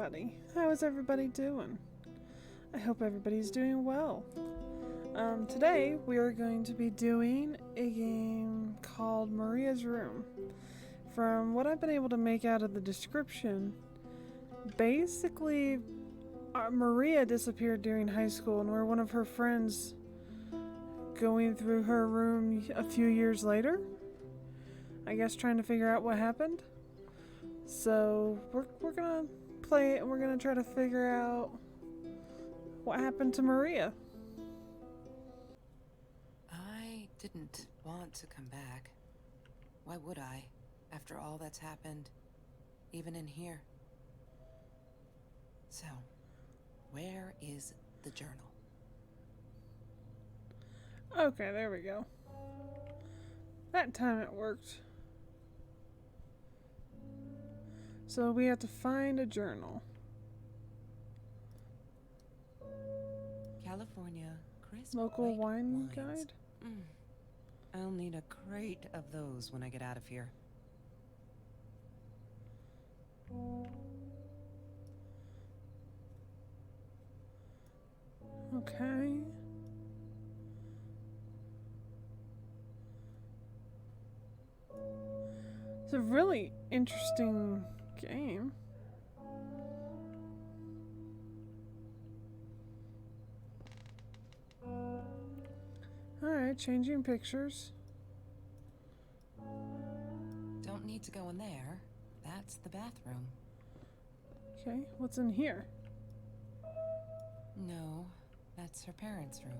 everybody. How is everybody doing? I hope everybody's doing well. Today we are going to be doing a game called Maria's Room. From what I've been able to make out of the description, basically Maria disappeared during high school and we're one of her friends going through her room a few years later. I guess trying to figure out what happened. So we're gonna play it and we're gonna try to figure out what happened to Maria. I didn't want to come back. Why would I, after all that's happened, even in here? So, where is the journal? Okay, there we go. That time it worked. So we have to find a journal. California crisp Local white wine wines. guide? I'll need a crate of those when I get out of here. Okay. It's a really interesting game. Alright, changing pictures. Don't need to go in there. That's the bathroom. Okay, what's in here? No, that's her parents' room.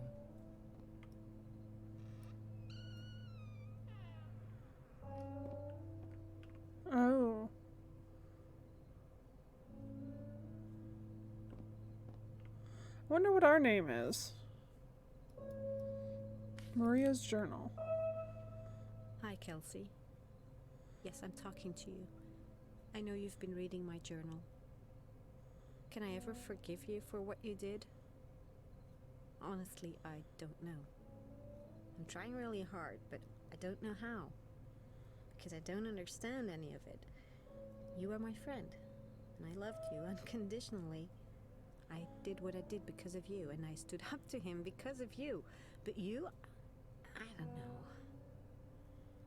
Oh. Wonder what our name is. Maria's journal. Hi, Kelsey. Yes, I'm talking to you. I know you've been reading my journal. Can I ever forgive you for what you did? Honestly, I don't know. I'm trying really hard, but I don't know how. Because I don't understand any of it. You are my friend, and I loved you unconditionally. I did what I did because of you, and I stood up to him because of you. But you, I don't know.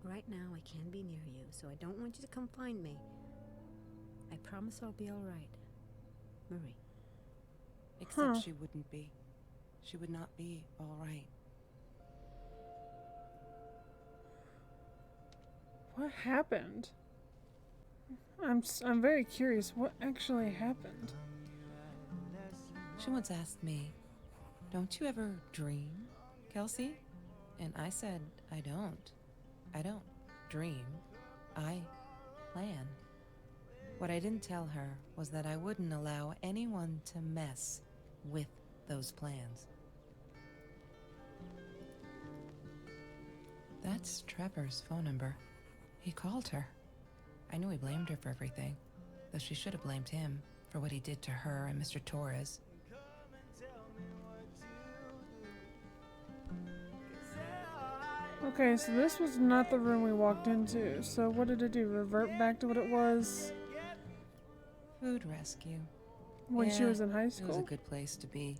Right now, I can't be near you, so I don't want you to come find me. I promise I'll be alright. Marie. Except she wouldn't be. She would not be all right. What happened? I'm very curious. What actually happened? She once asked me, "Don't you ever dream, Kelsey?" And I said, I don't. I don't dream. I plan. What I didn't tell her was that I wouldn't allow anyone to mess with those plans. That's Trevor's phone number. He called her. I knew he blamed her for everything, though she should have blamed him for what he did to her and Mr. Torres. Okay, so this was not the room we walked into. So what did it do? Revert back to what it was Food rescue. when she Yeah, was in high It was school? a good place to be,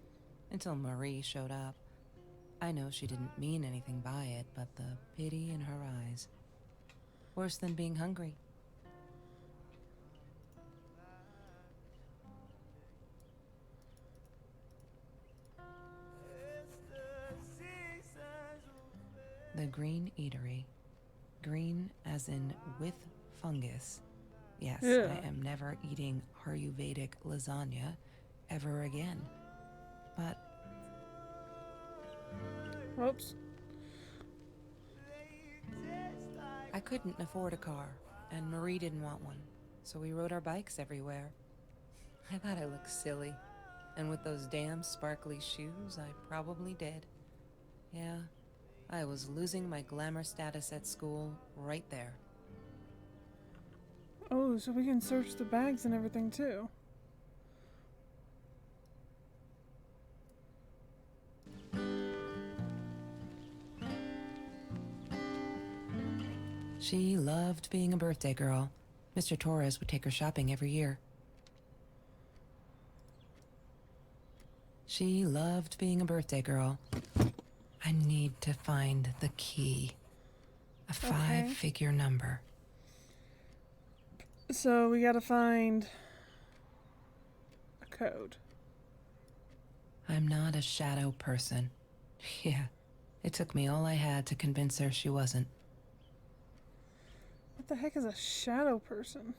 until Marie showed up. I know she didn't mean anything by it, but the pity in her eyes. Worse than being hungry. The Green Eatery. Green as in with fungus. Yes, Yeah. I am never eating Ayurvedic lasagna ever again. But Whoops. I couldn't afford a car, and Marie didn't want one, so we rode our bikes everywhere. I thought I looked silly, and with those damn sparkly shoes, I probably did. Yeah, I was losing my glamour status at school right there. Oh, so we can search the bags and everything too. She loved being a birthday girl. Mr. Torres would take her shopping every year. She loved being a birthday girl. I need to find the key. A Okay. 5-figure number. So we gotta find a code. I'm not a shadow person. Yeah, it took me all I had to convince her she wasn't. What the heck is a shadow person?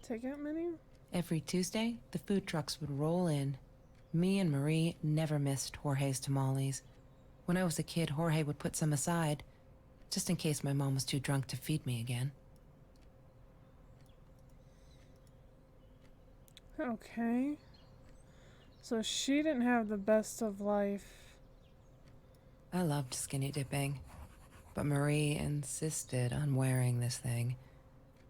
Takeout menu? Every Tuesday, the food trucks would roll in. Me and Marie never missed Jorge's tamales. When I was a kid, Jorge would put some aside, just in case my mom was too drunk to feed me again. Okay. So she didn't have the best of life. I loved skinny dipping, but Marie insisted on wearing this thing.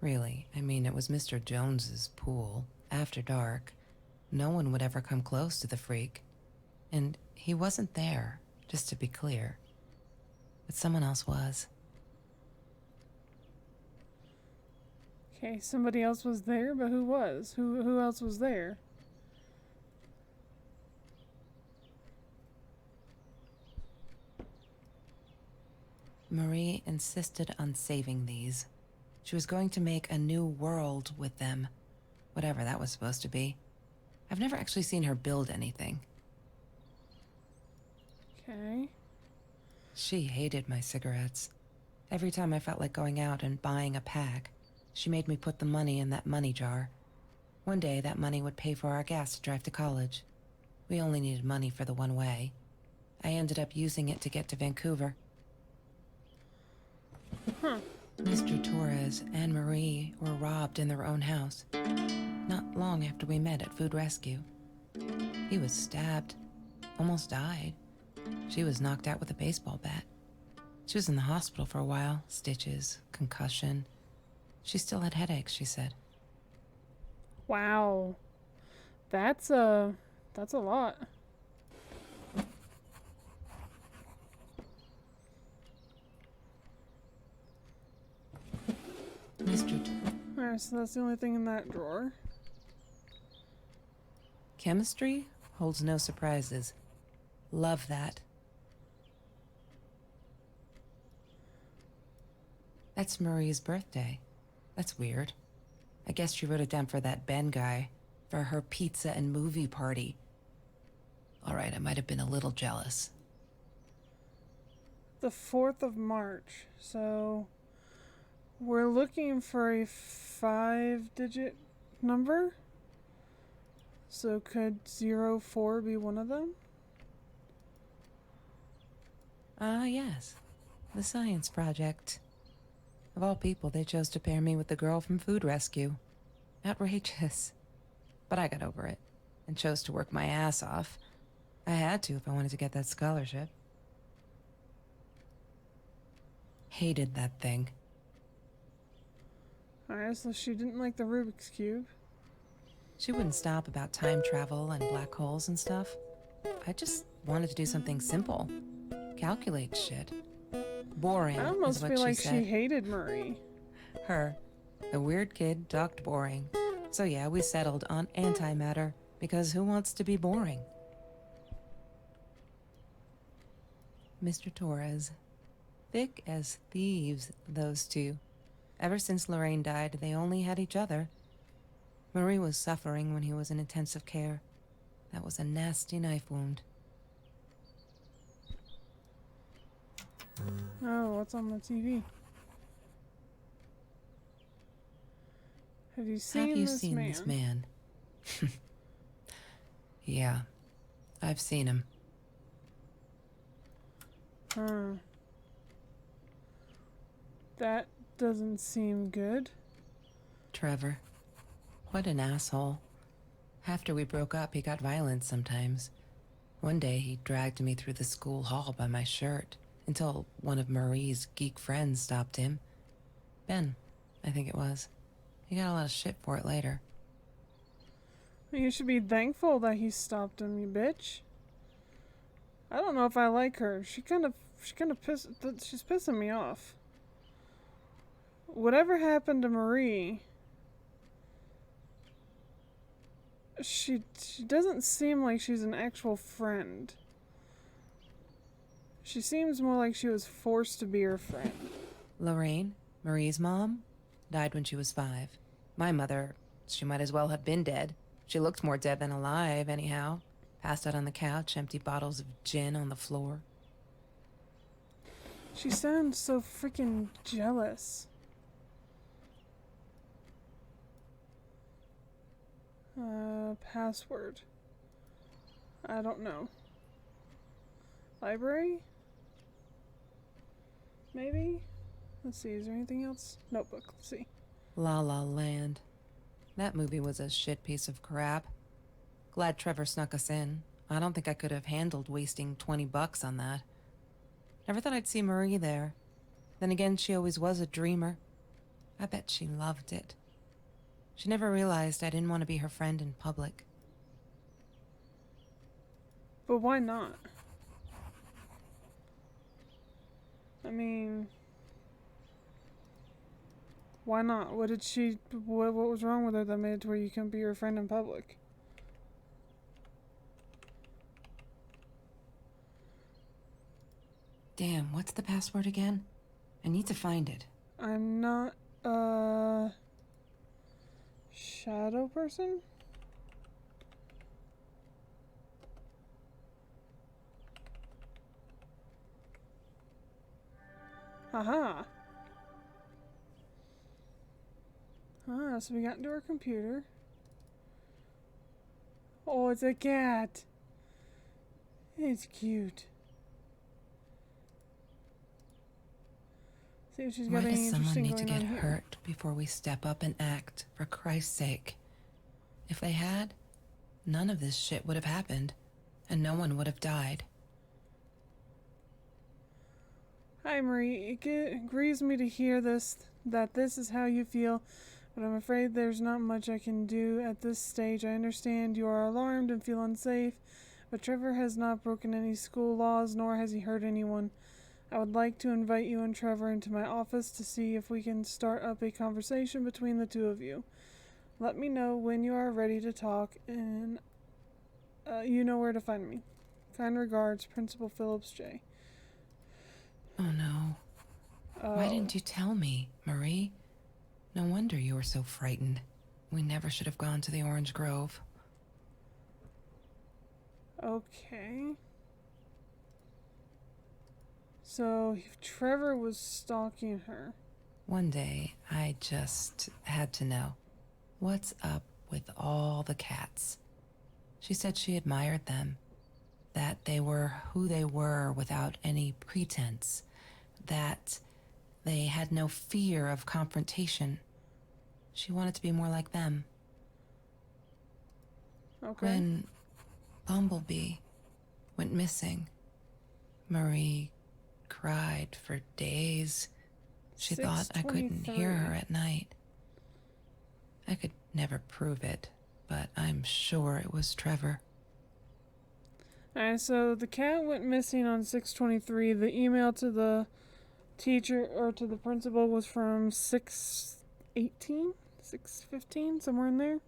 Really, I mean, it was Mr. Jones's pool, after dark. No one would ever come close to the freak. And he wasn't there, just to be clear. But someone else was. Okay, somebody else was there, but who was? Who else was there? Marie insisted on saving these. She was going to make a new world with them, whatever that was supposed to be. I've never actually seen her build anything. Okay. She hated my cigarettes. Every time I felt like going out and buying a pack, she made me put the money in that money jar. One day, that money would pay for our gas to drive to college. We only needed money for the one way. I ended up using it to get to Vancouver. Huh. Mr. Torres and Marie were robbed in their own house, not long after we met at Food Rescue. He was stabbed, almost died. She was knocked out with a baseball bat. She was in the hospital for a while, stitches, concussion. She still had headaches, she said. Wow. That's a lot. Alright, so that's the only thing in that drawer. Chemistry holds no surprises. Love that. That's Marie's birthday. That's weird. I guess she wrote it down for that Ben guy, for her pizza and movie party. All right, I might have been a little jealous. The 4th of March. So we're looking for a 5-digit number. So could 04 be one of them? Yes. The science project. Of all people, they chose to pair me with the girl from Food Rescue. Outrageous. But I got over it and chose to work my ass off. I had to if I wanted to get that scholarship. Hated that thing. Alright, so she didn't like the Rubik's Cube. She wouldn't stop about time travel and black holes and stuff. I just wanted to do something simple. Calculate shit. Boring, I is almost what feel she like said. she hated Marie. Her. The weird kid talked boring. So yeah, we settled on antimatter, because who wants to be boring? Mr. Torres. Thick as thieves, those two. Ever since Lorraine died, they only had each other. Marie was suffering when he was in intensive care. That was a nasty knife wound. Oh, what's on the TV? Have you seen this man? Yeah, I've seen him. That doesn't seem good. Trevor. What an asshole. After we broke up, he got violent sometimes. One day, he dragged me through the school hall by my shirt until one of Marie's geek friends stopped him. Ben, I think it was. He got a lot of shit for it later. You should be thankful that he stopped him, you bitch. I don't know if I like her. She's pissing me off. whatever happened to Marie, she doesn't seem like she's an actual friend. She seems more like she was forced to be her friend. Lorraine, Marie's mom, died when she was 5. My mother, she might as well have been dead. She looked more dead than alive, anyhow. Passed out on the couch, empty bottles of gin on the floor. She sounds so freaking jealous. Password. I don't know. Library? Maybe? Let's see, is there anything else? Notebook, let's see. La La Land. That movie was a shit piece of crap. Glad Trevor snuck us in. I don't think I could have handled wasting $20 on that. Never thought I'd see Marie there. Then again, she always was a dreamer. I bet she loved it. She never realized I didn't want to be her friend in public. But why not? I mean, why not? What was wrong with her that made it to where you couldn't be her friend in public? Damn, what's the password again? I need to find it. I'm not a shadow person? Haha. So we got into our computer. Oh, it's a cat. It's cute. See if she's got Why any does someone interesting need to going get on here. hurt before we step up and act, for Christ's sake? If they had, none of this shit would have happened, and no one would have died. Hi, Marie. It grieves me to hear that this is how you feel, but I'm afraid there's not much I can do at this stage. I understand you are alarmed and feel unsafe, but Trevor has not broken any school laws, nor has he hurt anyone. I would like to invite you and Trevor into my office to see if we can start up a conversation between the two of you. Let me know when you are ready to talk, and you know where to find me. Kind regards, Principal Phillips J. Oh no. Why didn't you tell me, Marie? No wonder you were so frightened. We never should have gone to the Orange Grove. Okay. So, Trevor was stalking her. One day, I just had to know. What's up with all the cats? She said she admired them. That they were who they were without any pretense. That they had no fear of confrontation. She wanted to be more like them. Okay. When Bumblebee went missing, Marie cried for days. She thought I couldn't hear her at night. I could never prove it, but I'm sure it was Trevor. Alright, so the cat went missing on 6/23. The email to the teacher or to the principal was from 6/18, 6/15, somewhere in there.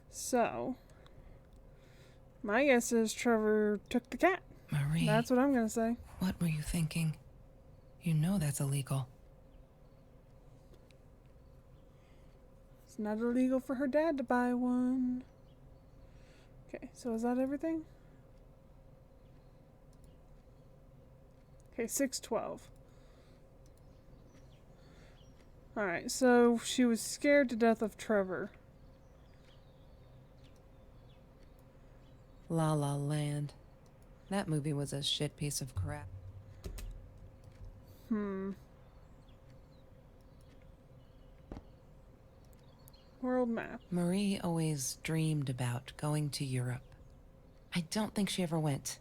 So, my guess is Trevor took the cat. Marie, That's what I'm gonna say. what were you thinking? You know that's illegal. It's not illegal for her dad to buy one. Okay, so is that everything? Okay, 6/12. Alright, so she was scared to death of Trevor. La La Land. That movie was a shit piece of crap. World map. Marie always dreamed about going to Europe. I don't think she ever went.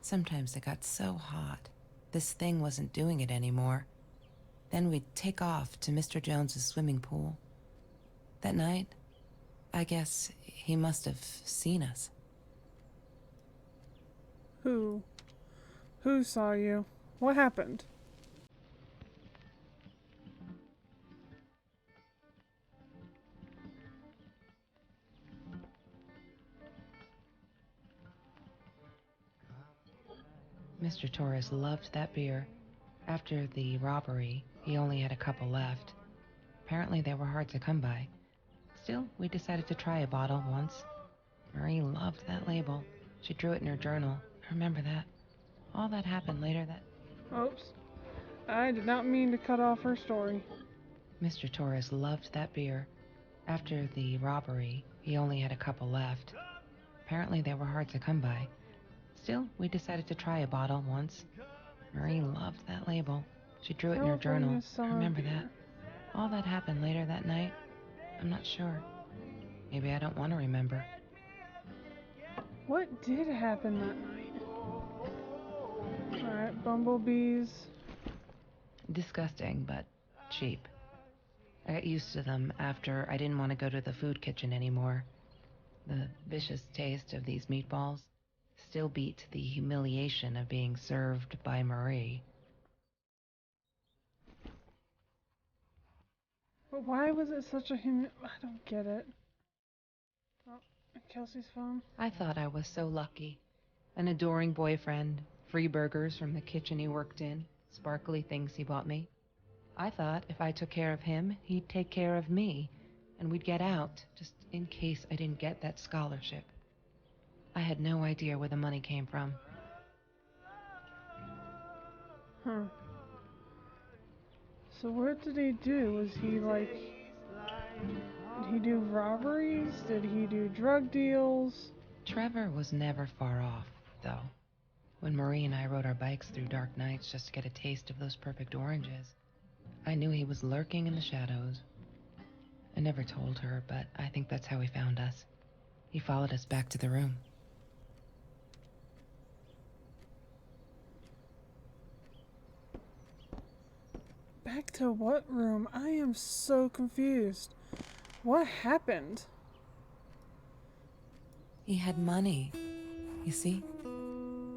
Sometimes it got so hot, this thing wasn't doing it anymore. Then we'd take off to Mr. Jones's swimming pool. That night, I guess he must have seen us. Who? Who saw you? What happened? Mr. Torres loved that beer. After the robbery, he only had a couple left. Apparently, they were hard to come by. Still, we decided to try a bottle once. Marie loved that label. She drew it in her journal. I remember that. All that happened later that... Oops. I did not mean to cut off her story. Mr. Torres loved that beer. After the robbery, he only had a couple left. Apparently, they were hard to come by. Still, we decided to try a bottle once. Marie loved that label. She drew it in her journal. California I summer remember beer. that. All that happened later that night, I'm not sure. Maybe I don't want to remember. What did happen that night? Alright, bumblebees. Disgusting, but cheap. I got used to them after I didn't want to go to the food kitchen anymore. The vicious taste of these meatballs still beat the humiliation of being served by Marie. But why was it such a I don't get it. Oh, Kelsey's phone. I thought I was so lucky. An adoring boyfriend, free burgers from the kitchen he worked in, sparkly things he bought me. I thought if I took care of him, he'd take care of me, and we'd get out, just in case I didn't get that scholarship. I had no idea where the money came from. Huh. So what did he do? Was he like... Did he do robberies? Did he do drug deals? Trevor was never far off, though. When Marie and I rode our bikes through dark nights just to get a taste of those perfect oranges, I knew he was lurking in the shadows. I never told her, but I think that's how he found us. He followed us back to the room. Back to what room? I am so confused. What happened? He had money, you see?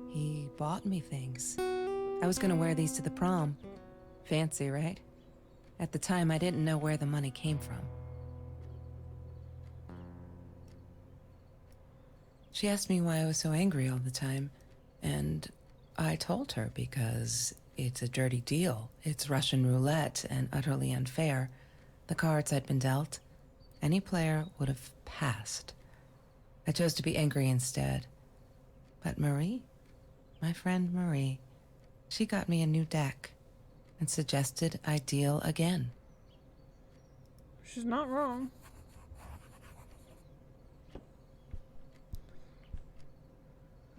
He bought me things. I was gonna wear these to the prom. Fancy, right? At the time, I didn't know where the money came from. She asked me why I was so angry all the time, and I told her because it's a dirty deal. It's Russian roulette and utterly unfair. The cards I'd been dealt, any player would have passed. I chose to be angry instead. But Marie, my friend Marie, she got me a new deck and suggested I deal again. She's not wrong.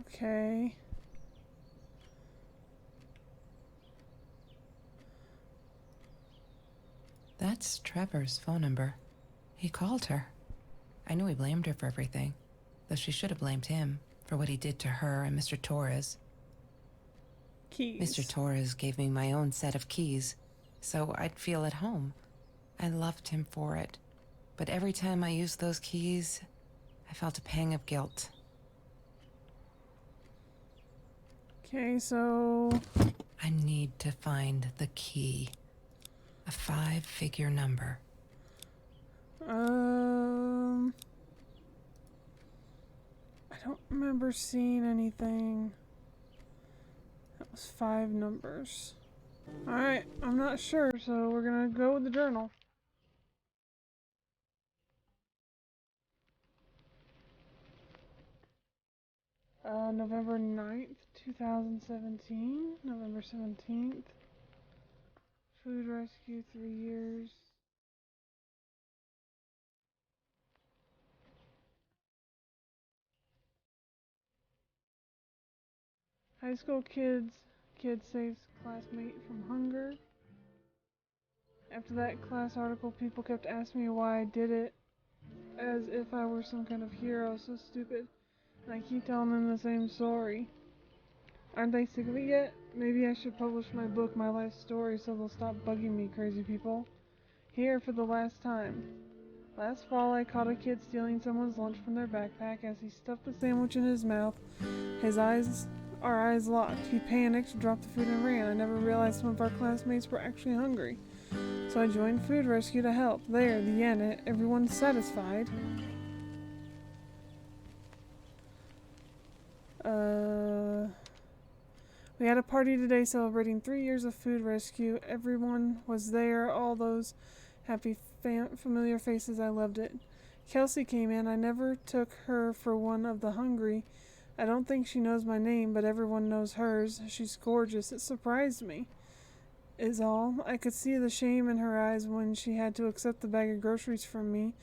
Okay. That's Trevor's phone number. He called her. I knew he blamed her for everything, though she should have blamed him for what he did to her and Mr. Torres. Keys. Mr. Torres gave me my own set of keys, so I'd feel at home. I loved him for it, but every time I used those keys, I felt a pang of guilt. Okay, so... I need to find the key. A 5-figure number. I don't remember seeing anything. That was 5 numbers. Alright, I'm not sure, so we're gonna go with the journal. November 9th, 2017. November 17th. Food rescue, 3 years. High school kid saves classmate from hunger. After that class article, people kept asking me why I did it, as if I were some kind of hero, so stupid. And I keep telling them the same story. Aren't they sick of it yet? Maybe I should publish my book, My Life Story, so they'll stop bugging me, crazy people. Here for the last time. Last fall, I caught a kid stealing someone's lunch from their backpack as he stuffed the sandwich in his mouth. His eyes Our eyes locked. He panicked, dropped the food, and ran. I never realized some of our classmates were actually hungry. So I joined food rescue to help. There, the end. Everyone's satisfied. We had a party today celebrating 3 years of food rescue. Everyone was there, all those happy familiar faces. I loved it. Kelsey came in. I never took her for one of the hungry. I don't think she knows my name, but everyone knows hers. She's gorgeous. It surprised me, is all. I could see the shame in her eyes when she had to accept the bag of groceries from me.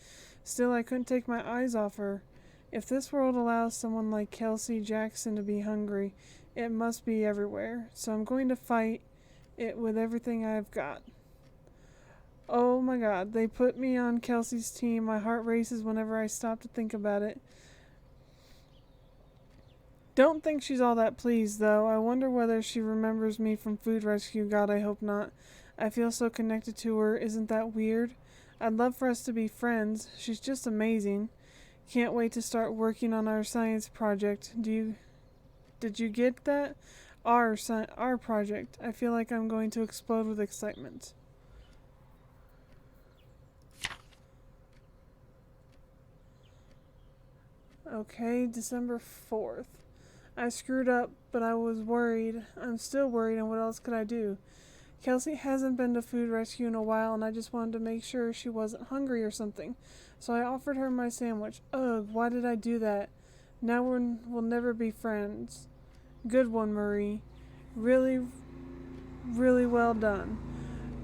Still, I couldn't take my eyes off her. If this world allows someone like Kelsey Jackson to be hungry, it must be everywhere. So I'm going to fight it with everything I've got. Oh my God, they put me on Kelsey's team. My heart races whenever I stop to think about it. Don't think she's all that pleased, though. I wonder whether she remembers me from food rescue. God, I hope not. I feel so connected to her. Isn't that weird? I'd love for us to be friends. She's just amazing. Can't wait to start working on our science project. Did you get that? Our project. I feel like I'm going to explode with excitement. Okay, December 4th. I screwed up, but I was worried. I'm still worried, and what else could I do? Kelsey hasn't been to food rescue in a while, and I just wanted to make sure she wasn't hungry or something. So I offered her my sandwich. Ugh, why did I do that? Now we'll never be friends. Good one, Marie. Really, really well done.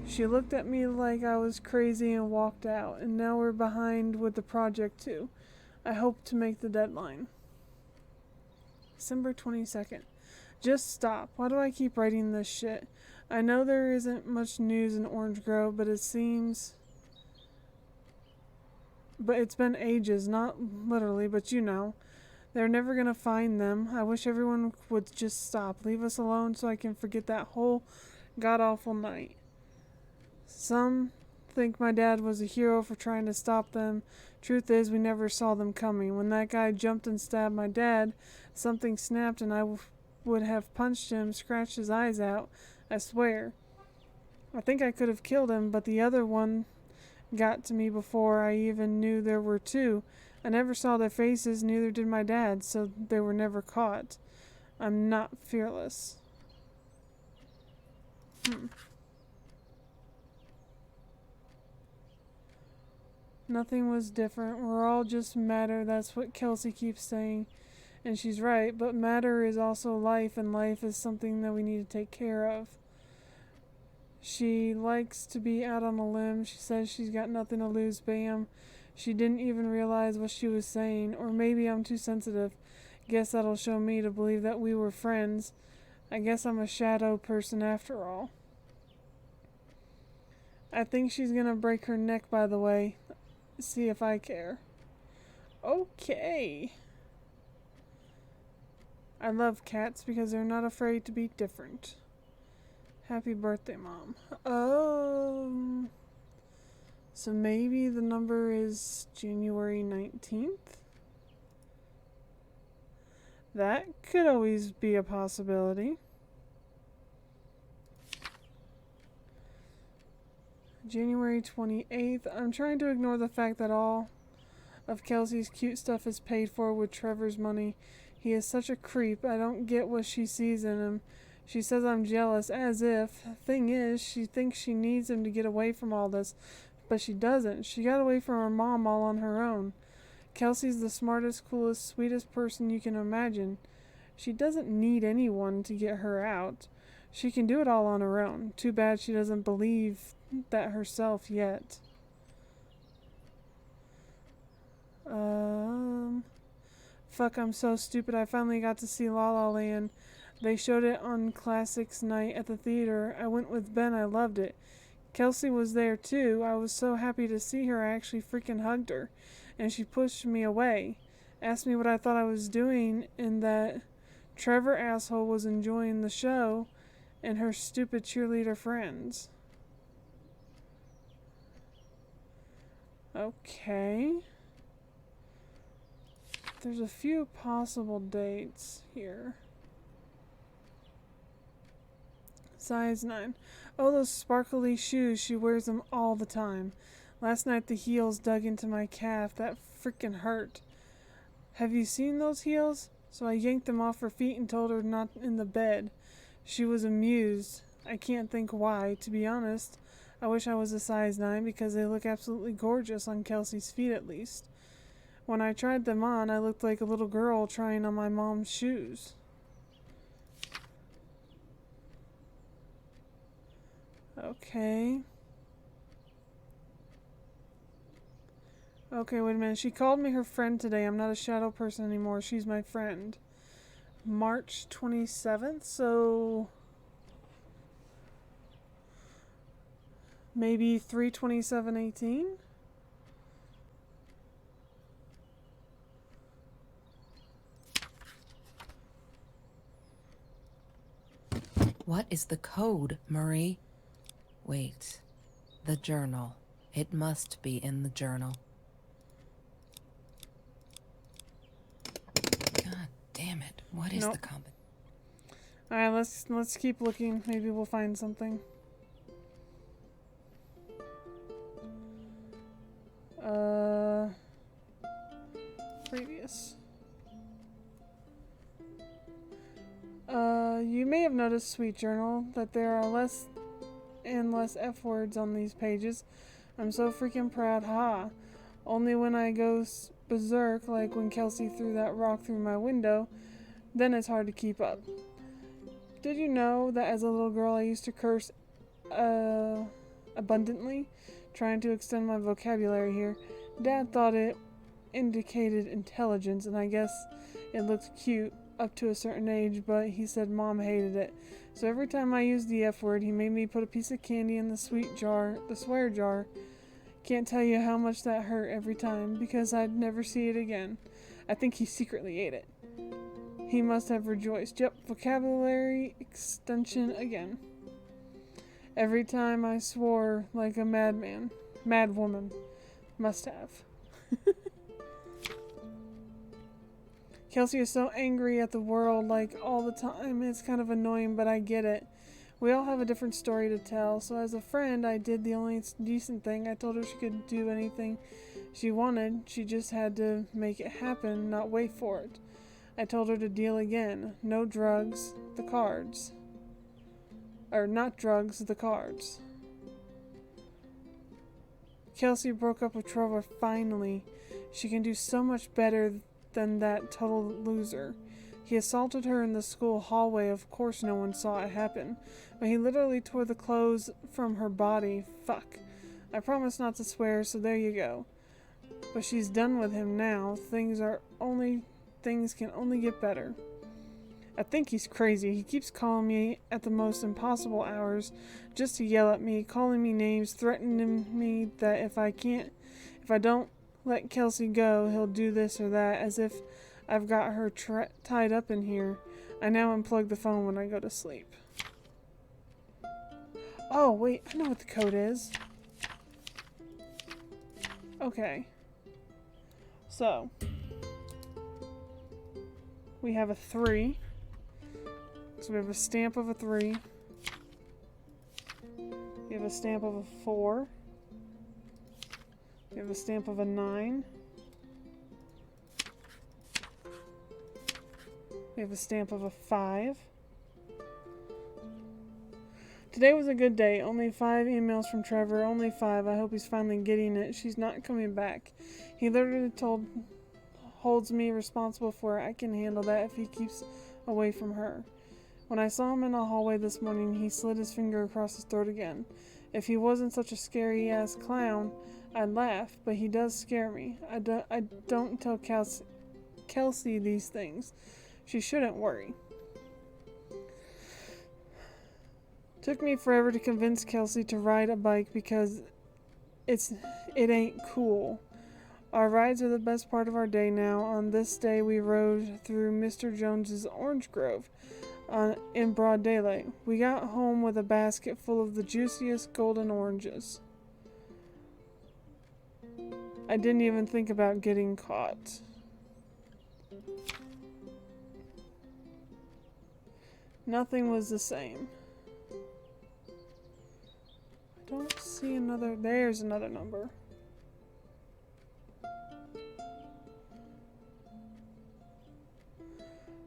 She looked at me like I was crazy and walked out, and now we're behind with the project too. I hope to make the deadline. December 22nd. Just stop. Why do I keep writing this shit? I know there isn't much news in Orange Grove, but it's been ages, not literally, but you know. They're never gonna find them. I wish everyone would just stop. Leave us alone so I can forget that whole god-awful night. Some think my dad was a hero for trying to stop them. Truth is, we never saw them coming. When that guy jumped and stabbed my dad, something snapped and I would have punched him, scratched his eyes out. I swear. I think I could have killed him, but the other one got to me before I even knew there were two. I never saw their faces, neither did my dad, so they were never caught. I'm not fearless. Nothing was different. We're all just matter. That's what Kelsey keeps saying. And she's right, but matter is also life, and life is something that we need to take care of. She likes to be out on a limb. She says she's got nothing to lose. Bam. She didn't even realize what she was saying. Or maybe I'm too sensitive. Guess that'll show me to believe that we were friends. I guess I'm a shadow person after all. I think she's gonna break her neck, by the way. See if I care. Okay. I love cats because they're not afraid to be different. Happy birthday, Mom. So maybe the number is January 19th? That could always be a possibility. January 28th. I'm trying to ignore the fact that all of Kelsey's cute stuff is paid for with Trevor's money. He is such a creep. I don't get what she sees in him. She says I'm jealous, as if. Thing is, she thinks she needs him to get away from all this, but she doesn't. She got away from her mom all on her own. Kelsey's the smartest, coolest, sweetest person you can imagine. She doesn't need anyone to get her out. She can do it all on her own. Too bad she doesn't believe that herself yet. Fuck, I'm so stupid. I finally got to see La La Land. They showed it on Classics night at the theater. I went with Ben. I loved it. Kelsey was there too. I was so happy to see her. I actually freaking hugged her. And she pushed me away. Asked me what I thought I was doing, and that Trevor asshole was enjoying the show and her stupid cheerleader friends. Okay. There's a few possible dates here. Size 9. Oh, those sparkly shoes. She wears them all the time. Last night the heels dug into my calf. That frickin' hurt. Have you seen those heels? So I yanked them off her feet and told her not in the bed. She was amused. I can't think why, to be honest. I wish I was a size 9 because they look absolutely gorgeous on Kelsey's feet at least. When I tried them on, I looked like a little girl trying on my mom's shoes. Okay. Okay, wait a minute. She called me her friend today. I'm not a shadow person anymore. She's my friend. March 27th, so maybe 3/27/18? What is the code, Marie? Wait. The journal. It must be in the journal. God damn it. What is the combination? Alright, let's keep looking. Maybe we'll find something. Previous. You may have noticed, Sweet Journal, that there are less and less F words on these pages. I'm so freaking proud, ha. Only when I go berserk, like when Kelsey threw that rock through my window, then it's hard to keep up. Did you know that as a little girl I used to curse abundantly, trying to extend my vocabulary here? Dad thought it indicated intelligence, and I guess it looked cute up to a certain age, but he said Mom hated it. So every time I used the F word, he made me put a piece of candy in the swear jar. Can't tell you how much that hurt every time, because I'd never see it again. I think he secretly ate it. He must have rejoiced. Yep, vocabulary extension again. Every time I swore like a madman. Madwoman. Must have. Kelsey is so angry at the world, like, all the time. It's kind of annoying, but I get it. We all have a different story to tell, so as a friend, I did the only decent thing. I told her she could do anything she wanted. She just had to make it happen, not wait for it. I told her to deal again. No drugs, the cards. Or not drugs, the cards. Kelsey broke up with Trevor finally. She can do so much better than that total loser. He assaulted her in the school hallway. Of course no one saw it happen. But he literally tore the clothes from her body. Fuck. I promised not to swear, so there you go. But she's done with him now. Things can only get better. I think he's crazy. He keeps calling me at the most impossible hours just to yell at me, calling me names, threatening me that if I don't let Kelsey go, he'll do this or that, as if I've got her tied up in here. I now unplug the phone when I go to sleep. Oh, wait, I know what the code is. Okay. So, we have a 3. So we have a stamp of a 3. We have a stamp of a 4. We have a stamp of a 9. We have a stamp of a 5. Today was a good day. Only 5 emails from Trevor. Only 5. I hope he's finally getting it. She's not coming back. He literally holds me responsible for it. I can handle that if he keeps away from her. When I saw him in the hallway this morning, he slid his finger across his throat again. If he wasn't such a scary-ass clown, I'd laugh, but he does scare me. I don't tell Kelsey these things. She shouldn't worry. Took me forever to convince Kelsey to ride a bike because it ain't cool. Our rides are the best part of our day now. On this day, we rode through Mr. Jones's orange grove. In broad daylight. We got home with a basket full of the juiciest golden oranges. I didn't even think about getting caught. Nothing was the same. see another. There's another number.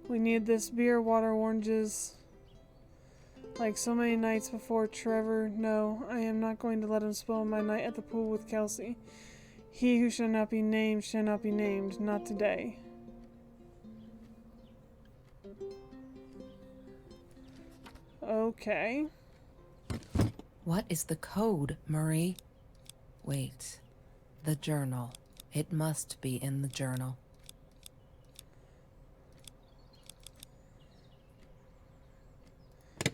We need this beer, water, oranges. Like so many nights before, Trevor. No, I am not going to let him spoil my night at the pool with Kelsey. He who shall not be named shall not be named. Not today. Okay. What is the code, Marie? Wait. The journal. It must be in the journal.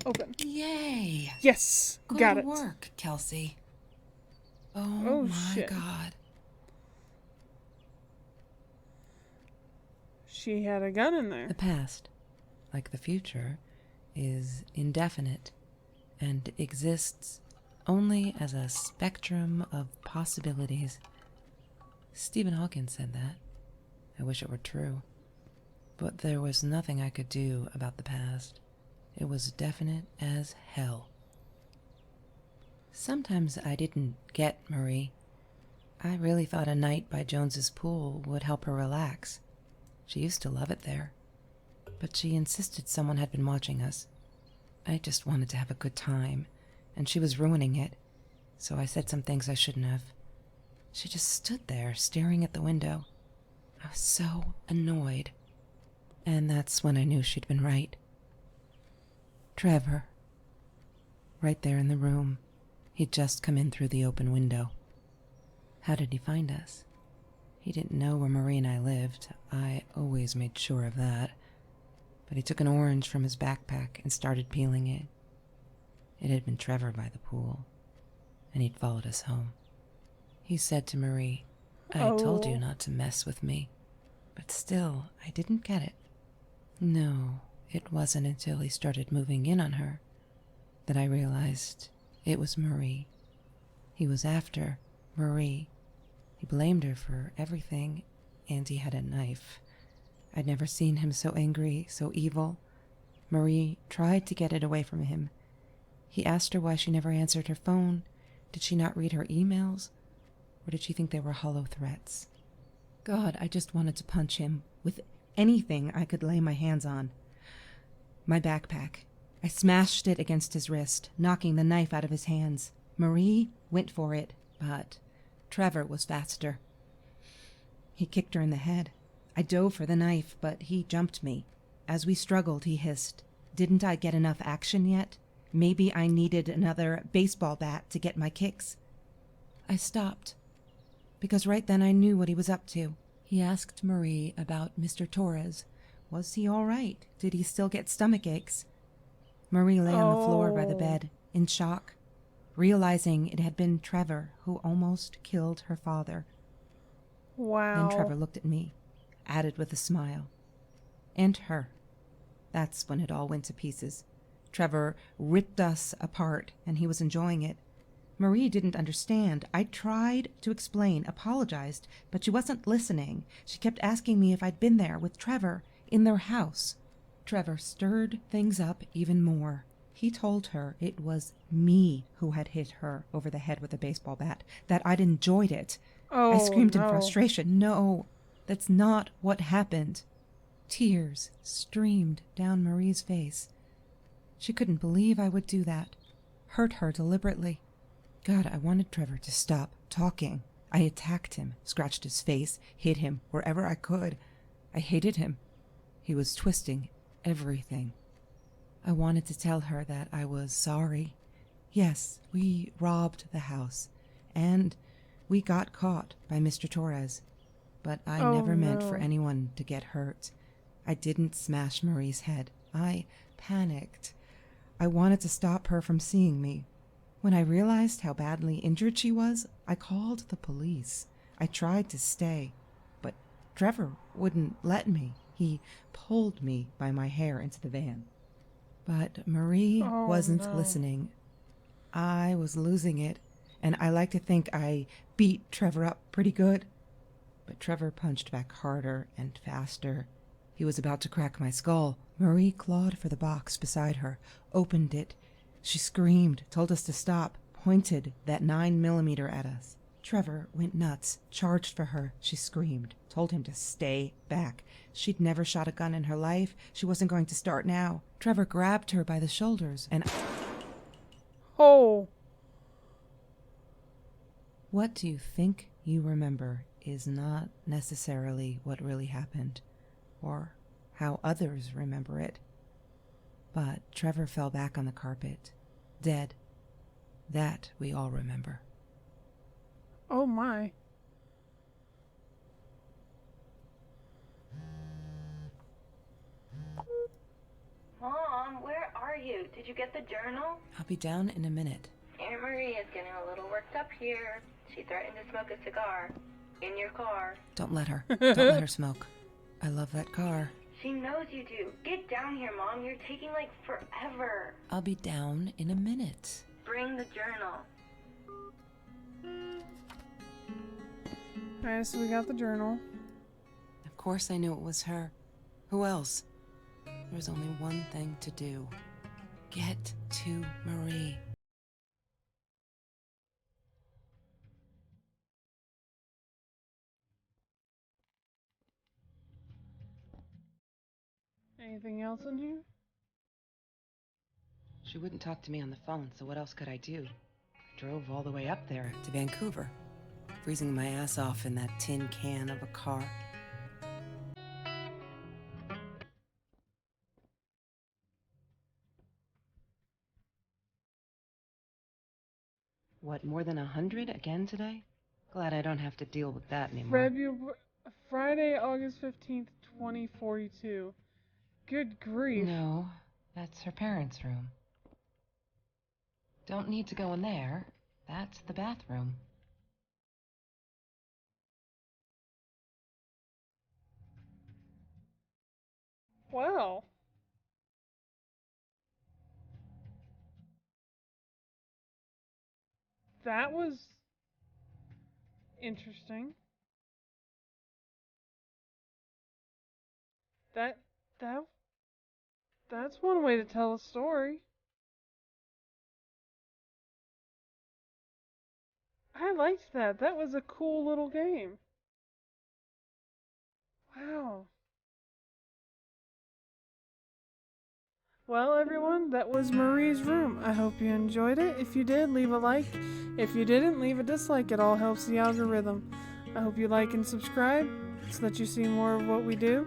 Open. Yay! Yes! Good Got it. work, Kelsey. Oh, Oh, my shit. God. She had a gun in there. The past, like the future, is indefinite and exists only as a spectrum of possibilities. Stephen Hawking said that. I wish it were true. But there was nothing I could do about the past. It was definite as hell. Sometimes I didn't get Marie. I really thought a night by Jones's pool would help her relax. She used to love it there. But she insisted someone had been watching us. I just wanted to have a good time, and she was ruining it, so I said some things I shouldn't have. She just stood there, staring at the window. I was so annoyed. And that's when I knew she'd been right. Trevor. Right there in the room. He'd just come in through the open window. How did he find us? He didn't know where Marie and I lived. I always made sure of that. But he took an orange from his backpack and started peeling it. It had been Trevor by the pool, and he'd followed us home. He said to Marie, I told you not to mess with me. But still, I didn't get it. No, it wasn't until he started moving in on her that I realized it was Marie. He was after Marie. He blamed her for everything, and he had a knife. I'd never seen him so angry, so evil. Marie tried to get it away from him. He asked her why she never answered her phone. Did she not read her emails? Or did she think they were hollow threats? God, I just wanted to punch him with anything I could lay my hands on. My backpack. I smashed it against his wrist, knocking the knife out of his hands. Marie went for it, but Trevor was faster. He kicked her in the head. I dove for the knife, but he jumped me. As we struggled, he hissed, "Didn't I get enough action yet? Maybe I needed another baseball bat to get my kicks." I stopped, because right then I knew what he was up to. He asked Marie about Mr. Torres. Was he all right? Did he still get stomach aches? Marie lay on the floor by the bed, in shock, realizing it had been Trevor who almost killed her father. Wow. Then Trevor looked at me, added with a smile. And her. That's when it all went to pieces. Trevor ripped us apart, and he was enjoying it. Marie didn't understand. I tried to explain, apologized, but she wasn't listening. She kept asking me if I'd been there with Trevor, in their house. Trevor stirred things up even more. He told her it was me who had hit her over the head with a baseball bat, that I'd enjoyed it. I screamed in frustration. No, that's not what happened. Tears streamed down Marie's face. She couldn't believe I would do that. Hurt her deliberately. God, I wanted Trevor to stop talking. I attacked him, scratched his face, hit him wherever I could. I hated him. He was twisting everything. I wanted to tell her that I was sorry. Yes, we robbed the house, and we got caught by Mr. Torres. But I never meant for anyone to get hurt. I didn't smash Marie's head. I panicked. I wanted to stop her from seeing me. When I realized how badly injured she was, I called the police. I tried to stay, but Trevor wouldn't let me. He pulled me by my hair into the van. But Marie wasn't listening. I was losing it, and I like to think I beat Trevor up pretty good. But Trevor punched back harder and faster. He was about to crack my skull. Marie clawed for the box beside her, opened it. She screamed, told us to stop, pointed that 9mm at us. Trevor went nuts, charged for her. She screamed, told him to stay back. She'd never shot a gun in her life. She wasn't going to start now. Trevor grabbed her by the shoulders and... Oh. What do you think you remember is not necessarily what really happened, or how others remember it. But Trevor fell back on the carpet, dead. That we all remember. Oh my. Mom, where are you? Did you get the journal? I'll be down in a minute. Aunt Marie is getting a little worked up here. She threatened to smoke a cigar. In your car. Don't let her. Don't let her smoke. I love that car. She knows you do. Get down here, Mom. You're taking like forever. I'll be down in a minute. Bring the journal. Alright, so we got the journal. Of course I knew it was her. Who else? There was only one thing to do. Get to Marie. Anything else in here? She wouldn't talk to me on the phone, so what else could I do? I drove all the way up there to Vancouver, freezing my ass off in that tin can of a car. What, more than 100 again today? Glad I don't have to deal with that anymore. Friday, August 15th, 2042. Good grief. No, that's her parents' room. Don't need to go in there. That's the bathroom. Wow. That was interesting. That's one way to tell a story. I liked that. That was a cool little game. Wow. Well, everyone, that was Marie's Room. I hope you enjoyed it. If you did, leave a like. If you didn't, leave a dislike. It all helps the algorithm. I hope you like and subscribe so that you see more of what we do.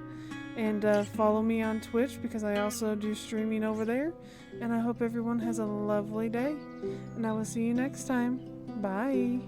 And follow me on Twitch because I also do streaming over there. And I hope everyone has a lovely day. And I will see you next time. Bye.